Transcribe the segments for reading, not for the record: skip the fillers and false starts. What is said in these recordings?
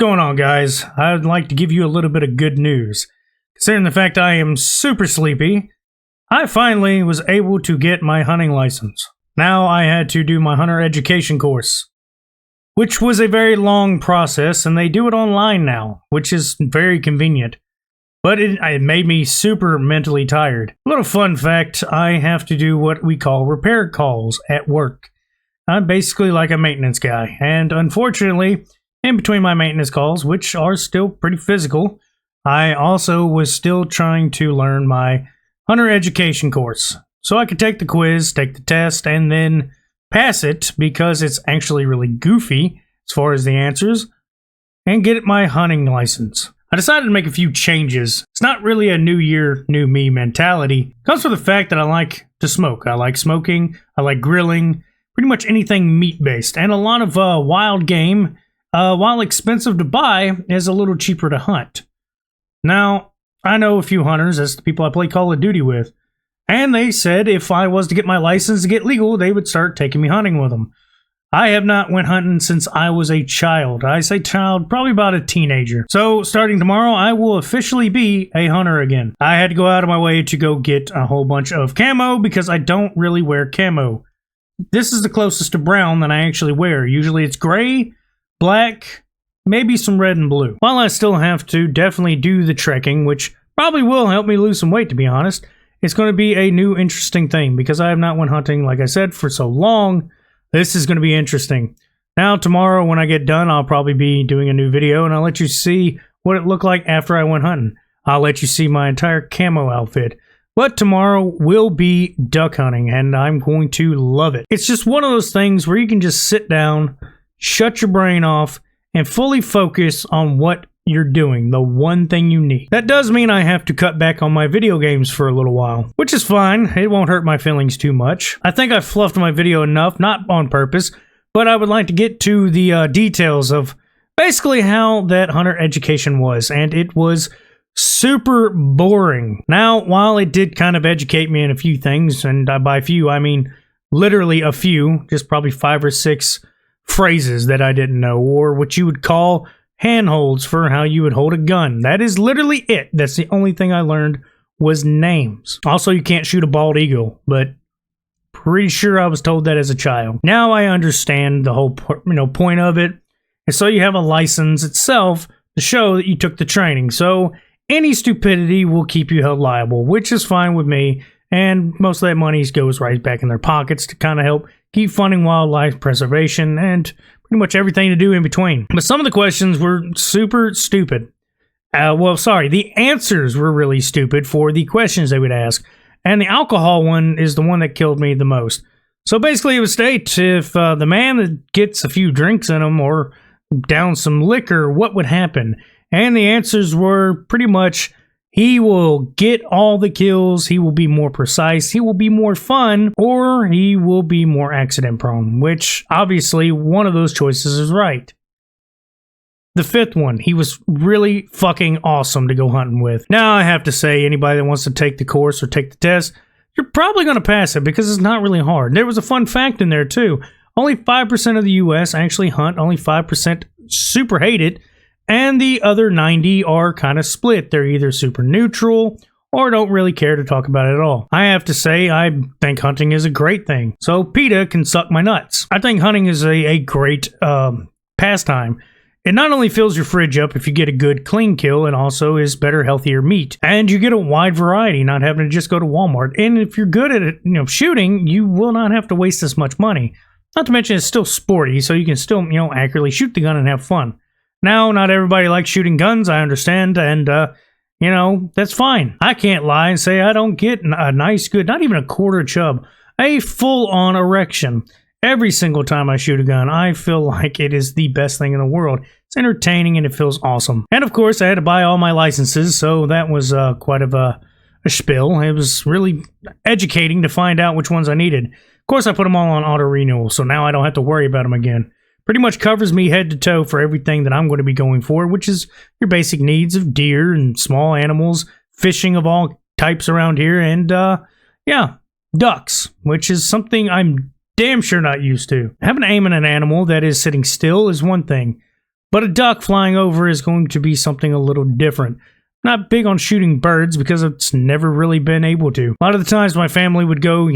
going on, guys? I'd like to give you a little bit of good news. Considering the fact I am super sleepy, I finally was able to get my hunting license. Now I had to do my hunter education course, which was a very long process, and they do it online now, which is very convenient. But it made me super mentally tired. A little fun fact, I have to do what we call repair calls at work. I'm basically like a maintenance guy, and unfortunately, in between my maintenance calls, which are still pretty physical, I also was still trying to learn my hunter education course. So I could take the quiz, take the test, and then pass it because it's actually really goofy as far as the answers, and get my hunting license. I decided to make a few changes. It's not really a new year, new me mentality. It comes from the fact that I like to smoke. I like smoking, I like grilling, pretty much anything meat-based. And a lot of wild game, while expensive to buy, is a little cheaper to hunt. Now, I know a few hunters, that's the people I play Call of Duty with, and they said if I was to get my license to get legal, they would start taking me hunting with them. I have not went hunting since I was a child. I say child, probably about a teenager. So starting tomorrow, I will officially be a hunter again. I had to go out of my way to go get a whole bunch of camo because I don't really wear camo. This is the closest to brown that I actually wear. Usually it's gray, black, maybe some red and blue. While I still have to definitely do the trekking, which probably will help me lose some weight, to be honest, it's going to be a new interesting thing because I have not went hunting, like I said, for so long. This is going to be interesting. Now, tomorrow when I get done, I'll probably be doing a new video, and I'll let you see what it looked like after I went hunting. I'll let you see my entire camo outfit. But tomorrow will be duck hunting, and I'm going to love it. It's just one of those things where you can just sit down, shut your brain off, and fully focus on what you're doing, the one thing you need. That does mean I have to cut back on my video games for a little while, which is fine. It won't hurt my feelings too much. I think I fluffed my video enough, not on purpose, but I would like to get to the details of basically how that hunter education was, and it was super boring. Now, while it did kind of educate me in a few things, and by a few, I mean literally a few, just probably 5 or 6 phrases that I didn't know, or what you would call handholds for how you would hold a gun. That is literally it. That's the only thing I learned was names. Also, you can't shoot a bald eagle, but pretty sure I was told that as a child. Now I understand the whole point of it. And so you have a license itself to show that you took the training. So any stupidity will keep you held liable, which is fine with me. And most of that money goes right back in their pockets to kind of help keep funding wildlife preservation and pretty much everything to do in between. But some of the questions were super stupid. The answers were really stupid for the questions they would ask. And the alcohol one is the one that killed me the most. So basically it would state if the man that gets a few drinks in him or down some liquor, what would happen? And the answers were pretty much, he will get all the kills, he will be more precise, he will be more fun, or he will be more accident prone, which obviously one of those choices is right. The 5th one, he was really fucking awesome to go hunting with. Now I have to say, anybody that wants to take the course or take the test, you're probably going to pass it because it's not really hard. There was a fun fact in there too. Only 5% of the US actually hunt, only 5% super hate it, and the other 90 are kind of split. They're either super neutral or don't really care to talk about it at all. I have to say, I think hunting is a great thing. So PETA can suck my nuts. I think hunting is a great pastime. It not only fills your fridge up if you get a good clean kill, it also is better, healthier meat. And you get a wide variety, not having to just go to Walmart. And if you're good at it, shooting, you will not have to waste as much money. Not to mention it's still sporty, so you can still, accurately shoot the gun and have fun. Now, not everybody likes shooting guns, I understand, and, that's fine. I can't lie and say I don't get a nice, good, not even a quarter chub, a full-on erection. Every single time I shoot a gun, I feel like it is the best thing in the world. It's entertaining and it feels awesome. And of course, I had to buy all my licenses, so that was quite of a spiel. It was really educating to find out which ones I needed. Of course, I put them all on auto-renewal, so now I don't have to worry about them again. Pretty much covers me head to toe for everything that I'm going to be going for, which is your basic needs of deer and small animals, fishing of all types around here, and ducks, which is something I'm damn sure not used to. Having to aim at an animal that is sitting still is one thing, But a duck flying over is going to be something a little different. Not big on shooting birds because it's never really been able to. A lot of the times my family would go,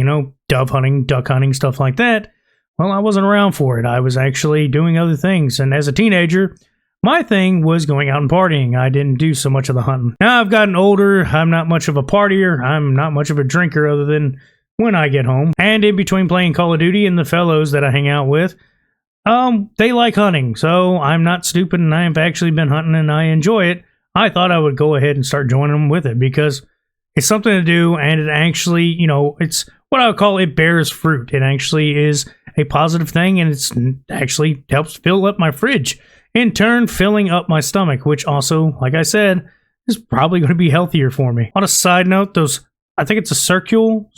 dove hunting, duck hunting, stuff like that. Well, I wasn't around for it. I was actually doing other things. And as a teenager, my thing was going out and partying. I didn't do so much of the hunting. Now I've gotten older. I'm not much of a partier. I'm not much of a drinker other than when I get home. And in between playing Call of Duty and the fellows that I hang out with, they like hunting. So I'm not stupid and I have actually been hunting and I enjoy it. I thought I would go ahead and start joining them with it because it's something to do and it actually, it's what I would call it bears fruit. It actually is a positive thing and it's actually helps fill up my fridge, in turn filling up my stomach, which also, like I said, is probably going to be healthier for me. On a side note, I think it's a circle.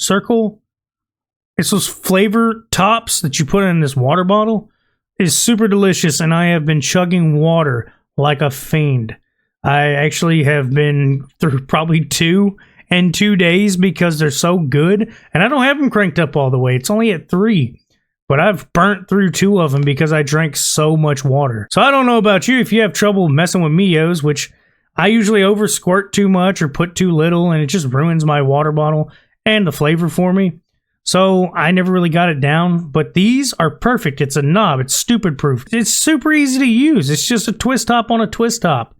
It's those flavor tops that you put in this water bottle. It's super delicious and I have been chugging water like a fiend. I actually have been through probably 2 in 2 days because they're so good. And I don't have them cranked up all the way. It's only at 3. But I've burnt through 2 of them because I drank so much water. So I don't know about you if you have trouble messing with Mios, which I usually over squirt too much or put too little and it just ruins my water bottle and the flavor for me. So I never really got it down, but these are perfect. It's a knob. It's stupid proof. It's super easy to use. It's just a twist top on a twist top.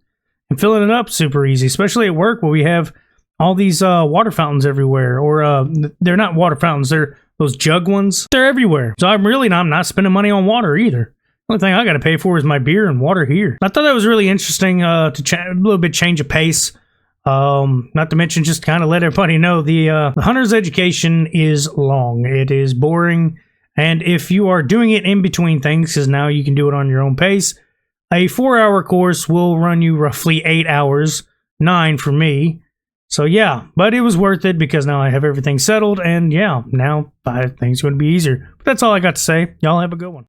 And filling it up super easy, especially at work where we have all these water fountains everywhere. Or they're not water fountains, they're those jug ones. They're everywhere. So I'm not spending money on water either. The only thing I got to pay for is my beer and water here. I thought that was really interesting to a little bit change of pace. Not to mention just kind of let everybody know the hunter's education is long. It is boring. And if you are doing it in between things, because now you can do it on your own pace, a 4-hour course will run you roughly 8 hours, 9 for me. So yeah, but it was worth it because now I have everything settled and yeah, now things are going to be easier. But that's all I got to say. Y'all have a good one.